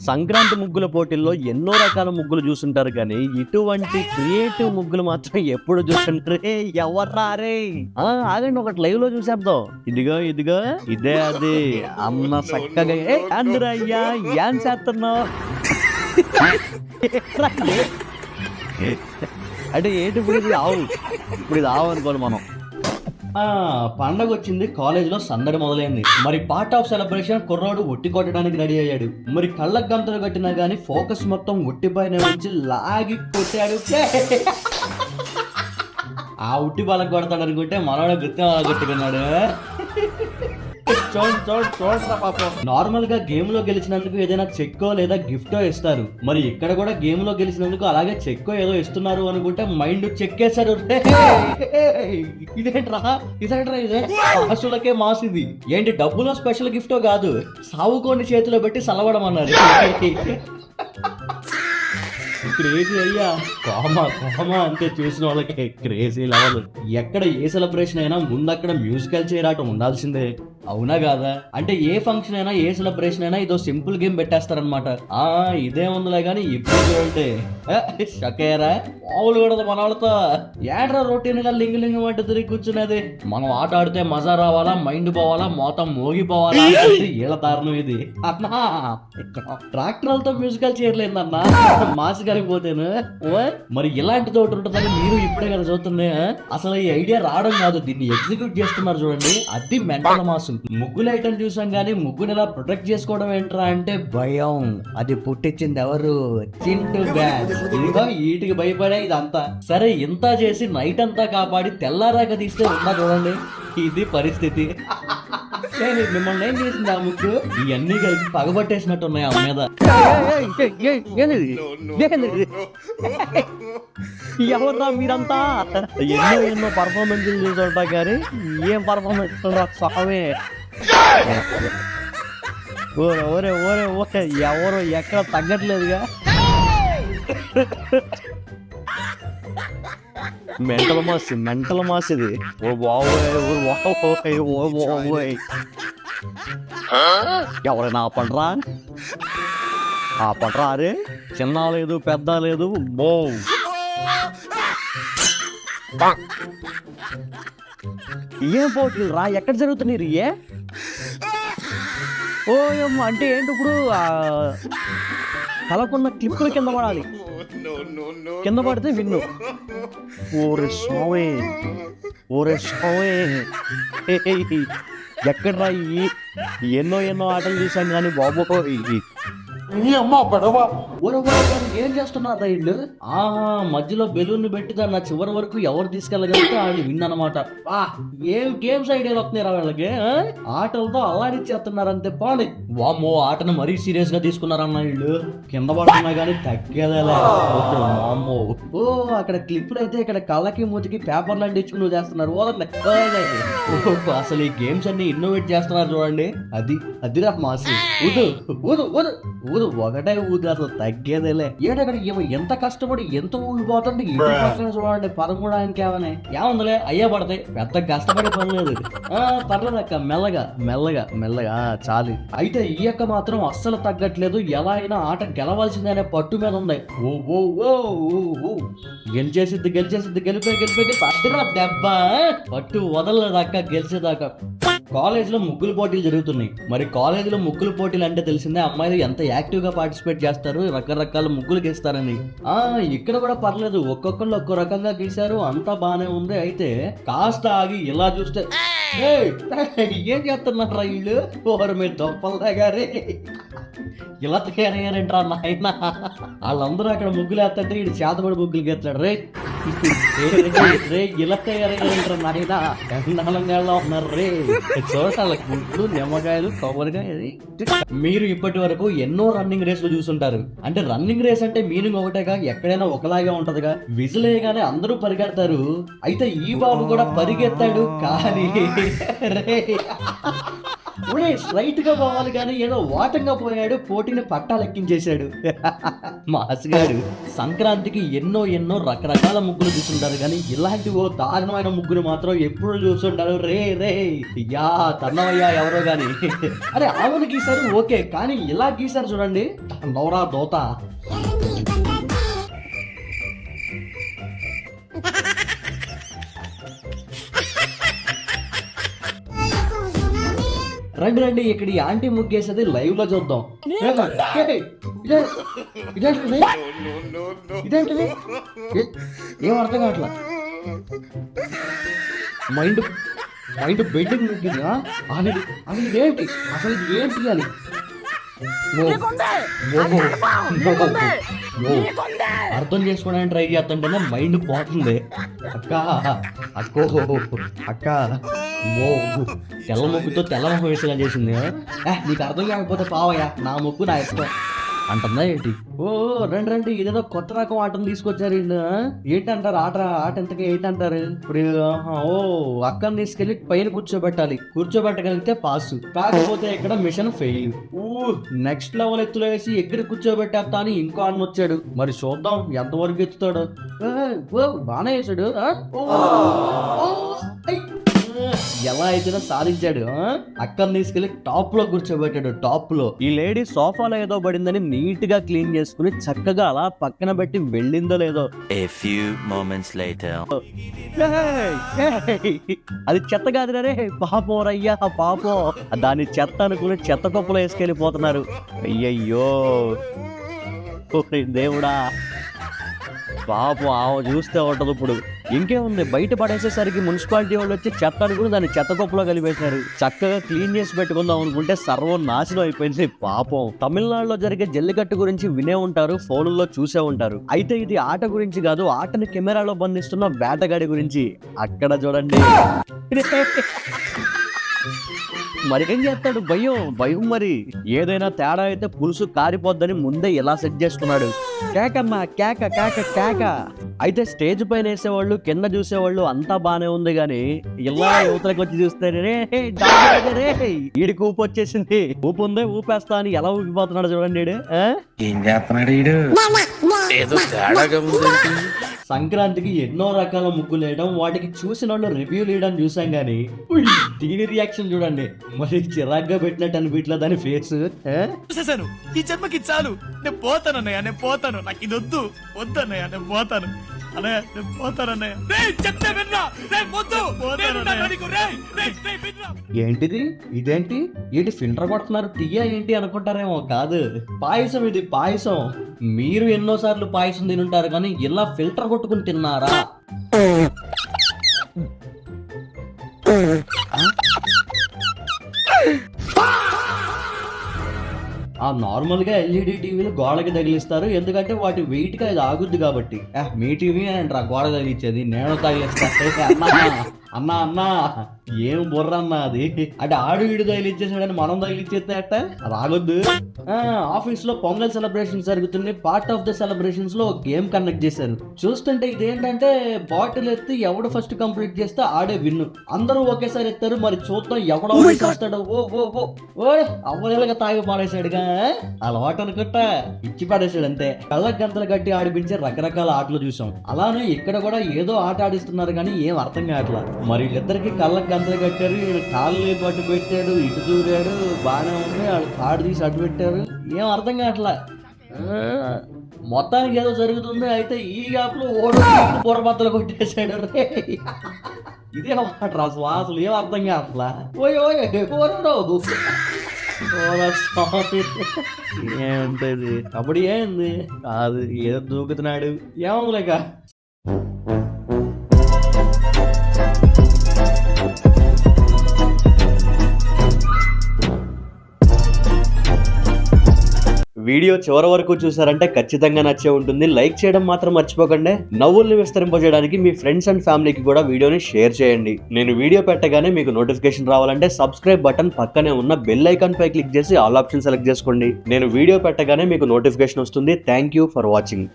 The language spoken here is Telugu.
సంక్రాంతి ముగ్గుల పోటీల్లో ఎన్నో రకాల ముగ్గులు చూసుంటారు కానీ ఇటువంటి క్రియేటివ్ ముగ్గులు మాత్రం ఎప్పుడు చూసుంటారే ఎవర్రా రే ఆగండి ఒకటి లైవ్ లో చూసేద్దాం. ఇదిగో ఇదిగో ఇదే అది అన్న చక్కగా అందరయ్యా ఏం చేస్తున్నావు అంటే ఏంటి ఇప్పుడు ఇది ఆవు అనుకోవాలి మనం. పండగ వచ్చింది, కాలేజ్ లో సందడి మొదలైంది. మరి పార్ట్ ఆఫ్ సెలబ్రేషన్ కుర్రాడు ఒట్టి కొట్టడానికి రెడీ అయ్యాడు. మరి కళ్ళకు గంతలు కట్టినా గానీ ఫోకస్ మొత్తం ఒట్టి పైన వచ్చి లాగి కొట్టాడు. ఆ ఉట్టి బాలకు కొడతాడు అనుకుంటే మనోడ గుర్తు కొట్టుకున్నాడు. చూడరా పాపం. నార్మల్ గా గేమ్ లో గెలిచినందుకు ఏదైనా చెక్కో లేదా గిఫ్టో ఇస్తారు. మరి ఇక్కడ కూడా గేమ్ లో గెలిచినందుకు అలాగే చెక్కో ఏదో ఇస్తున్నారు అనుకుంటే మైండ్ చెక్కేశారు. ఇదేంట్రా ఇదే ఆశులకే మాసింది. ఏంటి డబ్బులో స్పెషల్ గిఫ్టో కాదు, సావుకోని చేతిలో పెట్టి సలవడం అన్నారు. క్రేజీ అయ్యా, కోమా అంటే చూసిన వాళ్ళకి క్రేజీ లెవెల్. ఎక్కడ ఏ సెలబ్రేషన్ అయినా ముందు అక్కడ మ్యూజికల్ చైర్ ఆట ఉండాల్సిందే, అవునా కాదా? అంటే ఏ ఫంక్షన్ అయినా ఏ సెలబ్రేషన్ అయినా ఇదో సింపుల్ గేమ్ పెట్టేస్తారనమాట. ఇదే ఉందిలే గానీ ఇప్పుడు చూడండి షకేరా మామూలు కూడా మన వాళ్ళతో ఏడ్రా రొటీన్ గా లింగ వంట తిరిగి కూర్చునేది. మనం ఆట ఆడితే మజా రావాలా, మైండ్ పోవాలా, మొత్తం మోగిపోవాలా, ఏళ్ళ దారుణం ఇది. అన్నా ట్రాక్టర్లతో మ్యూజికల్ చేయలేదన్నా మాసి కలిగిపోతేను. మరి ఇలాంటి తోటి ఉంటుందని మీరు ఇప్పుడే కదా చూస్తుంది. అసలు ఈ ఐడియా రావడం కాదు, దీన్ని ఎగ్జిక్యూట్ చేస్తున్నారు చూడండి, అది మెంటల్ మాస్. ముగ్గులు ఐటమ్ చూసాం కానీ ముగ్గుని ఇలా ప్రొటెక్ట్ చేసుకోవడం ఏంట్రా అంటే భయం. అది పుట్టించింది ఎవరు? చింటూ బ్యాగ్. ఇదిగో వీటికి భయపడే ఇదంతా. సరే ఇంత చేసి నైట్ అంతా కాపాడి తెల్లారాక తీస్తే ఉందా చూడండి, ఇది పరిస్థితి. మిమ్మల్ని ఏం చేసింది ఆ ముగ్గు? ఇవన్నీ కలిపి పగబట్టేసినట్టు ఉన్నాయి ఆ మీద. ఎవర్రా మీరంతా? ఎన్నో పర్ఫార్మెన్స్ చూసుంటా కానీ ఏం పర్ఫార్మెన్స్ సామే. ఓరే ఎవరు ఎక్కడ తగ్గట్లేదుగా. మెంటల్ మాస్ ఇది. ఎవరైనా ఆపండ్రా అరే, చిన్న లేదు పెద్ద లేదు. ఏం పోటీ రా, ఎక్కడ జరుగుతున్నాయి? ఓయమ్మ అంటే ఏంటి ఇప్పుడు? తలకున్న క్లిప్పులు కింద పడాలి, కింద పడితే విన్ను. ఓరే స్వామి ఎక్కడ్రా ఎన్నో ఆటలు చూసాను కానీ బాబు ఏం చేస్తున్నారు ఇల్లు? మధ్యలో బెలూన్ పెట్టి దాన్ని నా చివరి వరకు ఎవరు తీసుకెళ్ళగలిగితే వాళ్ళు విన్ అనమాట. ఏం గేమ్స్ ఐడియాలు వస్తున్నారా వాళ్ళకి? ఆటలతో అల్లాడిచ్చేస్తున్నారు అంతే. పాడి వామ్మో, ఆటను మరీ సీరియస్ గా తీసుకున్నారన్న వీళ్ళు. కింద పడుతున్నా కానీ తగ్గేదేలే. వామ్మో, అక్కడ క్లిప్పులు అయితే ఇక్కడ కళ్ళకి మూతికి పేపర్లు అంటించుకుని చేస్తున్నారు. అసలు ఈ గేమ్స్ అన్ని ఇన్నోవేట్ చేస్తున్నారు చూడండి, అదిరా మాసి. ఒకటే ఊది, అసలు తగ్గేదేలే. ఏడక్కడ ఎంత కష్టపడి ఎంత ఊగిపోతుంది. చూడండి 13 ఏముందిలే, అయ్యా పడతాయి, పెద్ద కష్టపడే పని లేదు. పర్లేదక్క, మెల్లగా చాలు. అయితే ఈ యొక్క మాత్రం అస్సలు తగ్గట్లేదు. ఎలా అయినా ఆట గెలవాల్సిందే అనే పట్టు మీద ఉంది. గెలిచేసిద్ది గెలిపే పట్టినా దెబ్బ, పట్టు వదలలేదాకా గెలిచేదాకా. కాలేజ్ లో ముగ్గులు పోటీలు జరుగుతున్నాయి. మరి కాలేజ్ లో ముగ్గులు పోటీలు అంటే తెలిసిందే, అమ్మాయిలు ఎంత యాక్టివ్ గా పార్టిసిపేట్ చేస్తారు, రకరకాల ముగ్గులు గీస్తారని. ఇక్కడ కూడా పర్లేదు, ఒక్కొక్కళ్ళు ఒక్కో రకంగా గీశారు, అంతా బానే ఉంది. అయితే కాస్త ఆగి ఇలా చూస్తే ఏం చేస్తున్నారా వీళ్ళు? ఓరు మీరు దొప్పలదా గారే, ఇలా తయారయ్యారంటారా నాయన? వాళ్ళందరూ అక్కడ ముగ్గులు వేస్తుంటే వీడు చేతబడి ముగ్గులు గెత్తాడు. రే ఇలా తయారయ్యారంటారా నాయన? ఎండాలంగా ఉన్నారు రే. చూడాలి గుడ్లు, నిమ్మకాయలు, కొబ్బరికాయ. మీరు ఇప్పటి వరకు ఎన్నో రన్నింగ్ రేస్లు చూసుంటారు. అంటే రన్నింగ్ రేస్ అంటే మీనింగ్ ఒకటేగా, ఎక్కడైనా ఒకలాగే ఉంటదిగా. విజిలేయగానే అందరూ పరిగెడతారు. అయితే ఈ బాబు కూడా పరిగెత్తాడు కానీ రే స్ట్రైట్ గా పోవాలి కానీ ఏదో వాటంగా పోయాడు, పోటీని పట్టాలెక్కించేశాడు. మాస్గాడు సంక్రాంతికి ఎన్నో ఎన్నో రకరకాల ముగ్గులు చూస్తుంటారు కానీ ఇలాంటి ఓ దారుణమైన ముగ్గురు మాత్రం ఎప్పుడు చూస్తుంటారు. రే యా తన్నవయ్యా ఎవరో గాని. అరే ఆవును గీసారు ఓకే, కానీ ఇలా గీసారు చూడండి, నోరా దోత. రండి ఇక్కడ ఈ ఆంటీ ముగ్గేసేది లైవ్ లో చూద్దాం. ఇదేంటిది ఏం అర్థం కావట్లా. మైండ్ బెడ్డింగ్ ముగ్గింది. అసలు ఏంటి అని అర్థం చేసుకోవడానికి ట్రై చేస్తుంటేనే మైండ్ పోతుంది. అక్క ఓ తెల్ల ముగ్గుతో తెల్ల ముగ్గు వేసేలా చేసింది. నీకు అర్థం కాకపోతే పావయ్యా, నా ముగ్గు నా ఇష్టం అంటుందా ఏంటి? ఓ రండి ఇదేదో కొత్త రకం ఆటను తీసుకొచ్చారు. ఏంటంటారు ఆట ఎంతగా ఏంటంటారు? ఇప్పుడు ఓ అక్కని తీసుకెళ్లి పైన కూర్చోబెట్టగలిగితే పాస్, కాకపోతే ఇక్కడ మిషన్ ఫెయిల్. నెక్స్ట్ లెవెల్ ఎత్తులో వేసి ఎక్కడ కూర్చోబెట్టేస్తా అని ఇంకో అన్న వచ్చాడు. మరి చూద్దాం ఎంతవరకు ఎత్తుతాడు. బానే వేసాడు. ఎలా అయితేనో సాధించాడు. అక్కని తీసుకెళ్లి టాప్ లో కూర్చోబెట్టాడు. టాప్ లో ఈ లేడీ సోఫాలో ఏదో పడిందని నీట్ గా క్లీన్ చేసుకుని చక్కగా అలా పక్కన పెట్టి వెళ్ళిందో లేదో. అది చెత్త కాదు రే పాపం, రయ్యా పాపం. దాన్ని చెత్త అనుకుని చెత్త కుప్పలో వేసుకెళ్ళిపోతున్నారు. అయ్యయ్యో దేవుడా, పాపం ఆమె చూస్తే ఉంటది. ఇప్పుడు ఇంకేముంది, బయట పడేసేసరికి మున్సిపాలిటీ వాళ్ళు వచ్చి చెత్త అనుకుని దాన్ని చెత్త కుప్పలో కలిపేశారు. చక్కగా క్లీన్ చేసి పెట్టుకుందాం అనుకుంటే సర్వం నాశనం అయిపోయింది పాపం. తమిళనాడులో జరిగే జల్లికట్టు గురించి వినే ఉంటారు, ఫోన్లలో చూసే ఉంటారు. అయితే ఇది ఆట గురించి కాదు, ఆటని కెమెరాలో బంధిస్తున్న వేటగాడి గురించి. అక్కడ చూడండి మరి ఏం చేస్తాడు, భయం. మరి ఏదైనా తేడా అయితే పులుసు కారిపోద్దని ముందే ఇలా సెట్ చేసుకున్నాడు. కేకమ్మా కేక. అయితే స్టేజ్ పైన వేసేవాళ్ళు, కింద చూసేవాళ్ళు అంతా బానే ఉంది గాని ఇలా యువతలకు వచ్చి చూస్తే ఈడికి ఊపు వచ్చేసింది. ఊపు ఉందే ఊపేస్తా అని ఎలా ఊపిపోతున్నాడు చూడండి. ఏం చేస్తున్నాడు ఈడు? ఏదో తేడాగా ఉంది. సంక్రాంతికి ఎన్నో రకాల ముగ్గులు వేయడం, వాటికి చూసిన వాళ్ళు రివ్యూ వేయడం చూసాం గానీ దీని రియాక్షన్ చూడండి. మరి చిరాగ్గా పెట్టినట్టు అనిపించలే దాని ఫేస్. చూసేసాను, ఈ జన్మకి చాలు, నేను పోతానన్నయ్య, నాకు ఇది వద్దన్నయ్య, నేను పోతాను అన్నయ్య, నేను పోతానన్నయ్య. ఇదేంటి ఫిల్టర్ కొడుతున్నారు, టీయా ఏంటి అనుకుంటారేమో. కాదు, పాయసం. ఇది పాయసం. మీరు ఎన్నోసార్లు పాయసం తినుంటారు కానీ ఇలా ఫిల్టర్ కొట్టుకుని తిన్నారా? నార్మల్ గా ఎల్ఈడి టీవీలు గోడకి తగిలిస్తారు, ఎందుకంటే వాటి వెయిట్ గా ఇది ఆగుద్ది కాబట్టి. మీ టీవీ అంటారా గోడ తగిలిచ్చేది? నేను తగిలిస్తా. అన్నా ఏం బుర్ర అన్నా అది. అంటే ఆడు వీడు తగిలిచ్చేసాడని మనం తగిలిచ్చేస్తే అట్ట రాగొద్దు. ఆఫీస్ లో పొంగల్ సెలబ్రేషన్స్ జరుగుతుంది. పార్ట్ ఆఫ్ ద సెలబ్రేషన్స్ లో గేమ్ కండక్ట్ చేశారు. చూస్తుంటే ఇదేంటంటే బాటిల్ ఎత్తి ఎవడు ఫస్ట్ కంప్లీట్ చేస్తే ఆడే విన్ను. అందరూ ఒకేసారి ఎత్తారు. మరి చూద్దాం ఎవడో చేస్తాడు. ఓ అవ్వలేగా తాగి పాడేశాడుగా, అలవాటు అనుకుంటా ఇచ్చి పడేసాడు అంతే. కళ్ళకి గంతలు కట్టి ఆడిపించే రకరకాల ఆటలు చూసాం. అలానే ఇక్కడ కూడా ఏదో ఆట ఆడిస్తున్నారు కానీ ఏం అర్థం కావట్లా. మరి వీళ్ళిద్దరికి కళ్ళకి గంతలు కట్టారు. వీడు కాళ్ళు పట్టు పెట్టాడు, ఇటు దూరాడు, బాగానే ఉంది. వాళ్ళు కాడు తీసి అడ్డు పెట్టారు, ఏం అర్థం కావట్లా. మొత్తానికి ఏదో జరుగుతుంది. అయితే ఈ గ్యాప్ లో ఓడు పొరబద్దలు కొట్టేశాడు. ఇదే మాట అసలు ఏం అర్థం కావట్లా. ఏంటది అప్పుడు ఏంది కాదు, ఏదో దూకుతున్నాడు ఏమలేక. వీడియో చివరి వరకు చూసారంటే ఖచ్చితంగా నచ్చే ఉంటుంది. లైక్ చేయడం మాత్రం మర్చిపోకండి. నవ్వుల్ని విస్తరింపజేయడానికి మీ ఫ్రెండ్స్ అండ్ ఫ్యామిలీకి కూడా వీడియోని షేర్ చేయండి. నేను వీడియో పెట్టగానే మీకు నోటిఫికేషన్ రావాలంటే సబ్స్క్రైబ్ బటన్ పక్కనే ఉన్న బెల్ ఐకాన్ పై క్లిక్ చేసి ఆల్ ఆప్షన్ సెలెక్ట్ చేసుకోండి. నేను వీడియో పెట్టగానే మీకు నోటిఫికేషన్ వస్తుంది. Thank you for watching.